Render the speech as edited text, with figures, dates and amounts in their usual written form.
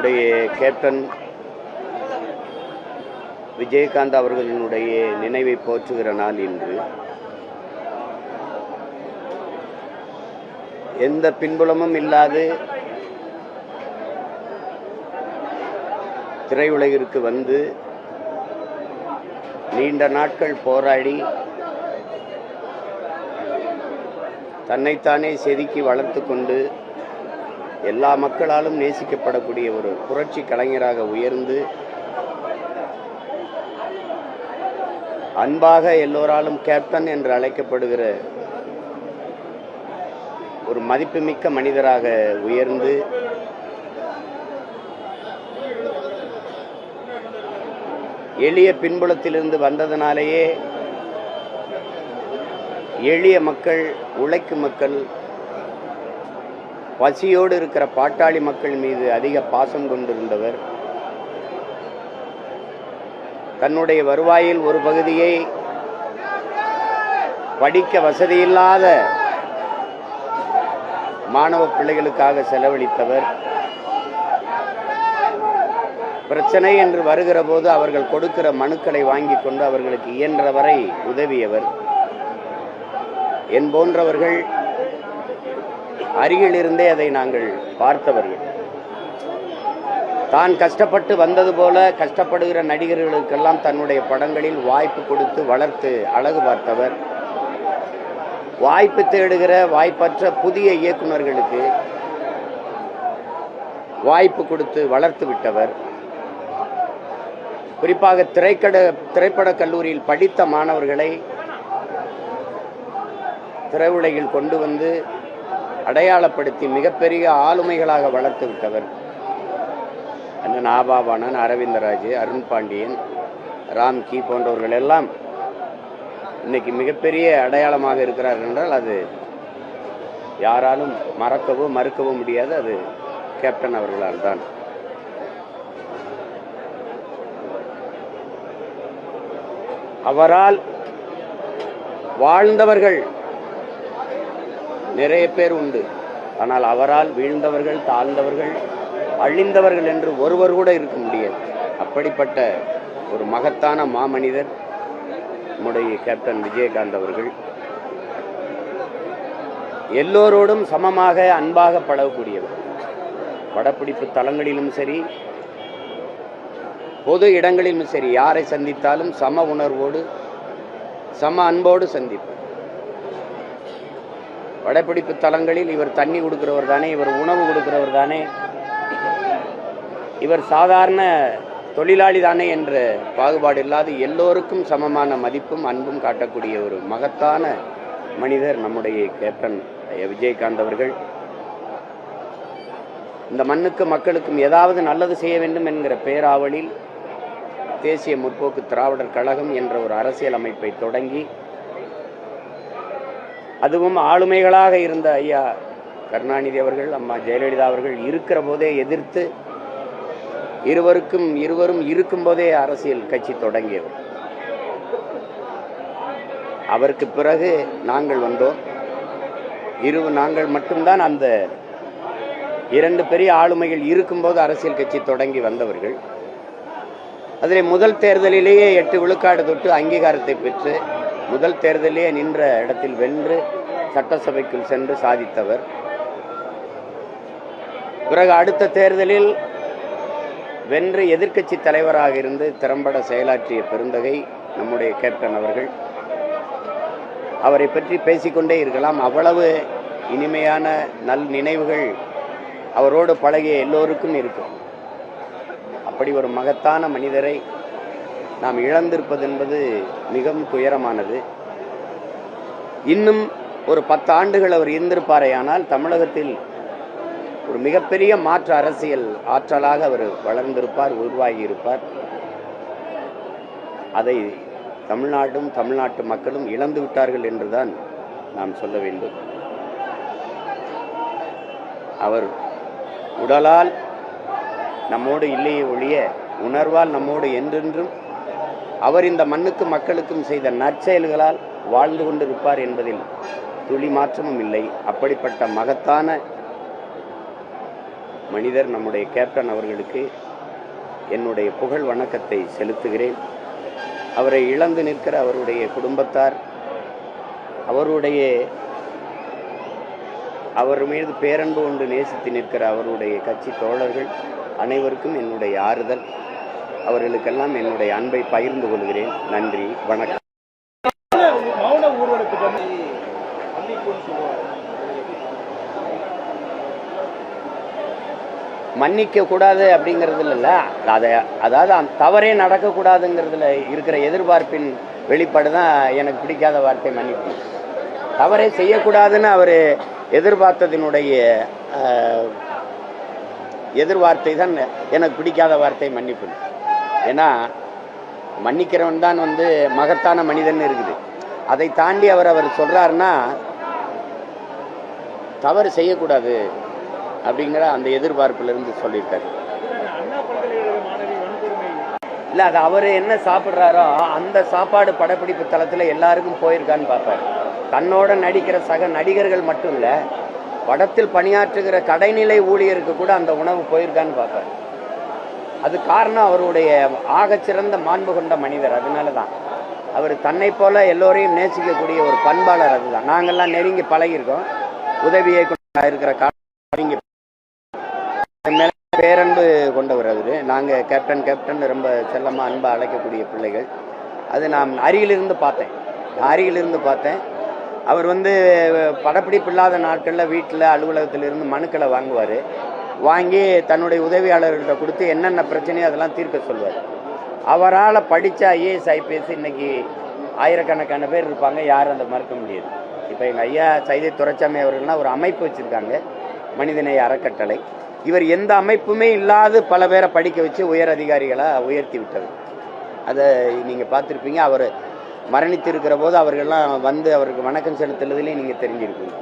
நம்முடைய கேப்டன் விஜயகாந்த் அவர்களினுடைய நினைவை போற்றுகிற நாள் இன்று. எந்த பின்புலமும் இல்லாது திரையுலகிற்கு வந்து நீண்ட நாட்கள் போராடி தன்னைத்தானே செதுக்கி வளர்த்து கொண்டு எல்லா மக்களாலும் நேசிக்கப்படக்கூடிய ஒரு புரட்சி கலைஞராக உயர்ந்து அன்பாக எல்லோராலும் கேப்டன் என்று அழைக்கப்படுகிற ஒரு மதிப்புமிக்க மனிதராக உயர்ந்து எளிய பின்புலத்திலிருந்து வந்ததனாலேயே எளிய மக்கள், உழைக்கும் மக்கள், பசியோடு இருக்கிற பாட்டாளி மக்கள் மீது அதிக பாசம் கொண்டிருந்தவர். தன்னுடைய வருவாயில் ஒரு பகுதியை படிக்க வசதியில்லாத மாணவ பிள்ளைகளுக்காக செலவழித்தவர். பிரச்சனை என்று வருகிற போது அவர்கள் கொடுக்கிற மனுக்களை வாங்கி கொண்டு அவர்களுக்கு இயன்றவரை உதவியவர். என் போன்றவர்கள் அருகிலிருந்தே அதை நாங்கள் பார்த்தவர்கள். தான் கஷ்டப்பட்டு வந்தது போல கஷ்டப்படுகிற நடிகர்களுக்கெல்லாம் தன்னுடைய படங்களில் வாய்ப்பு கொடுத்து வளர்த்து அழகு பார்த்தவர். வாய்ப்பு தேடுகிற வாய்ப்பற்ற புதிய இயக்குநர்களுக்கு வாய்ப்பு கொடுத்து வளர்த்து விட்டவர். குறிப்பாக திரைப்பட கல்லூரியில் படித்த மாணவர்களை திரையுலகில் கொண்டு வந்து அடையாளப்படுத்தி மிகப்பெரிய ஆளுமைகளாக வளர்த்து விட்டவர். அண்ணன் ஆபாபானன், அரவிந்தராஜ், அருண் பாண்டியன், ராம்கி போன்றவர்கள் எல்லாம் இன்னைக்கு மிகப்பெரிய அடையாளமாக இருக்கிறார்கள் என்றால் அது யாராலும் மறக்கவோ மறுக்கவோ முடியாது. அது கேப்டன் அவர்களால் தான். அவரால் வாழ்ந்தவர்கள் நிறைய பேர் உண்டு. ஆனால் அவரால் வீழ்ந்தவர்கள், தாழ்ந்தவர்கள், அழிந்தவர்கள் என்று ஒருவர் கூட இருக்க முடியாது. அப்படிப்பட்ட ஒரு மகத்தான மாமனிதர் நம்முடைய கேப்டன் விஜயகாந்த் அவர்கள். எல்லோரோடும் சமமாக அன்பாக பழகக்கூடியவர். படப்பிடிப்பு தளங்களிலும் சரி, பொது இடங்களிலும் சரி, யாரை சந்தித்தாலும் சம உணர்வோடு சம அன்போடு சந்திப்பார். படப்பிடிப்பு தளங்களில் இவர் தண்ணி கொடுக்கிறவர் தானே, இவர் உணவு கொடுக்கிறவர் தானே, இவர் சாதாரண தொழிலாளி தானே என்ற பாகுபாடு இல்லாது எல்லோருக்கும் சமமான மதிப்பும் அன்பும் காட்டக்கூடிய ஒரு மகத்தான மனிதர் நம்முடைய கேப்டன் விஜயகாந்த் அவர்கள். இந்த மண்ணுக்கு மக்களுக்கும் ஏதாவது நல்லது செய்ய வேண்டும் என்கிற பேராவலில் தேசிய முற்போக்கு திராவிடர் கழகம் என்ற ஒரு அரசியல் அமைப்பை தொடங்கி, அதுவும் ஆளுமைகளாக இருந்த ஐயா கருணாநிதி அவர்கள், அம்மா ஜெயலலிதா அவர்கள் இருக்கிற போதே எதிர்த்து இருவரும் இருக்கும் போதே அரசியல் கட்சி தொடங்கியவர். அவருக்கு பிறகு நாங்கள் வந்தோம். நாங்கள் மட்டும்தான் அந்த இரண்டு பெரிய ஆளுமைகள் இருக்கும்போது அரசியல் கட்சி தொடங்கி வந்தவர்கள். அதில் முதல் தேர்தலிலேயே 8 விழுக்காடு தொட்டு அங்கீகாரத்தை பெற்று முதல் தேர்தலிலே நின்ற இடத்தில் வென்று சட்டசபைக்குள் சென்று சாதித்தவர். பிறகு அடுத்த தேர்தலில் வென்று எதிர்க்கட்சி தலைவராக இருந்து திறம்பட செயலாற்றிய பெருந்தகை நம்முடைய கேப்டன் அவர்கள். அவரை பற்றி பேசிக்கொண்டே இருக்கலாம். அவ்வளவு இனிமையான நல் நினைவுகள் அவரோடு பழகிய எல்லோருக்கும் இருக்கும். அப்படி ஒரு மகத்தான மனிதரை நாம் இழந்திருப்பது என்பது மிகவும் துயரமானது. இன்னும் ஒரு 10 ஆண்டுகள் அவர் இருந்திருப்பாரேயானால் தமிழகத்தில் ஒரு மிகப்பெரிய மாற்று அரசியல் ஆற்றலாக அவர் வளர்ந்திருப்பார், உருவாகி இருப்பார். அதை தமிழ்நாடும் தமிழ்நாட்டு மக்களும் இழந்து விட்டார்கள் என்றுதான் நாம் சொல்ல வேண்டும். அவர் உடலால் நம்மோடு இல்லையே ஒழிய உணர்வால் நம்மோடு என்றென்றும் அவர் இந்த மண்ணுக்கு மக்களுக்கும் செய்த நற்செயல்களால் வாழ்ந்து கொண்டிருப்பார் என்பதில் துளி மாற்றமும் இல்லை. அப்படிப்பட்ட மகத்தான மனிதர் நம்முடைய கேப்டன் அவர்களுக்கு என்னுடைய புகழ் வணக்கத்தை செலுத்துகிறேன். அவரை இழந்து நிற்கிற அவருடைய குடும்பத்தார், அவர் மீது பேரன்பு கொண்டு நேசித்து நிற்கிற அவருடைய கட்சி தோழர்கள் அனைவருக்கும் என்னுடைய ஆறுதல். அவர்களுக்கெல்லாம் என்னுடைய அன்பை பகிர்ந்து கொள்கிறேன். நன்றி, வணக்கம். மன்னிக்க கூடாது அப்படிங்கிறதுல இல்லை, அதாவது தவறே நடக்கக்கூடாதுங்கிறதுல இருக்கிற எதிர்பார்ப்பின் வெளிப்பாடு தான் எனக்கு பிடிக்காத வார்த்தை மன்னிப்பு. தவறே செய்யக்கூடாதுன்னு அவர் எதிர்பார்த்ததினுடைய எதிர்வார்த்தை தான் எனக்கு பிடிக்காத வார்த்தை மன்னிப்பு. ஏன்னா மன்னிக்கிறவன் தான் மகத்தான மனிதன் இருக்குது. அதை தாண்டி அவர் சொல்றாருன்னா தவறு செய்யக்கூடாது அப்படிங்கிற அந்த எதிர்பார்ப்பிலிருந்து சொல்லியிருக்காரு. இல்லை, அது அவர் என்ன சாப்பிட்றாரோ அந்த சாப்பாடு படப்பிடிப்பு தளத்தில் எல்லாருக்கும் போயிருக்கான்னு பார்ப்பார். தன்னோட நடிக்கிற சக நடிகர்கள் மட்டும் இல்லை, படத்தில் பணியாற்றுகிற கடைநிலை ஊழியருக்கு கூட அந்த உணவு போயிருக்கான்னு பார்ப்பார். அது காரணம் அவருடைய ஆகச்சிறந்த மாண்பு கொண்ட மனிதர். அதனால தான் அவர் தன்னை போல எல்லோரையும் நேசிக்கக்கூடிய ஒரு பண்பாளர். அதுதான் நாங்கள்லாம் நெருங்கி பழகியிருக்கோம். உதவியை இருக்கிற நெருங்கி மேலே பேரன்பு கொண்டவர் அவர். நாங்கள் கேப்டன் ரொம்ப செல்லமாக அன்பாக அழைக்கக்கூடிய பிள்ளைகள். அது நான் அருகிலிருந்து பார்த்தேன். அவர் படப்பிடிப்பு இல்லாத நாட்களில் வீட்டில் அலுவலகத்திலிருந்து மனுக்களை வாங்கி தன்னுடைய உதவியாளர்கிட்ட கொடுத்து என்னென்ன பிரச்சனையோ அதெல்லாம் தீர்க்க சொல்வார். அவரால் படித்த ஐஏஎஸ் ஐபிஎஸ் இன்னைக்கு ஆயிரக்கணக்கான பேர் இருப்பாங்க, யாரும் அதை மறுக்க முடியாது. இப்போ எங்கள் ஐயா சைதை துரைசாமி அவர்கள்லாம் ஒரு அமைப்பு வச்சுருக்காங்க, மனிதநேய அறக்கட்டளை. இவர் எந்த அமைப்புமே இல்லாத பல பேரை படிக்க வச்சு உயர் அதிகாரிகளாக உயர்த்தி விட்டது. அதை நீங்கள் பார்த்துருப்பீங்க. அவர் மரணித்திருக்கிற போது அவர்கள்லாம் அவருக்கு வணக்கம் செலுத்துறதுலேயும் நீங்கள் தெரிஞ்சிருப்பீங்க.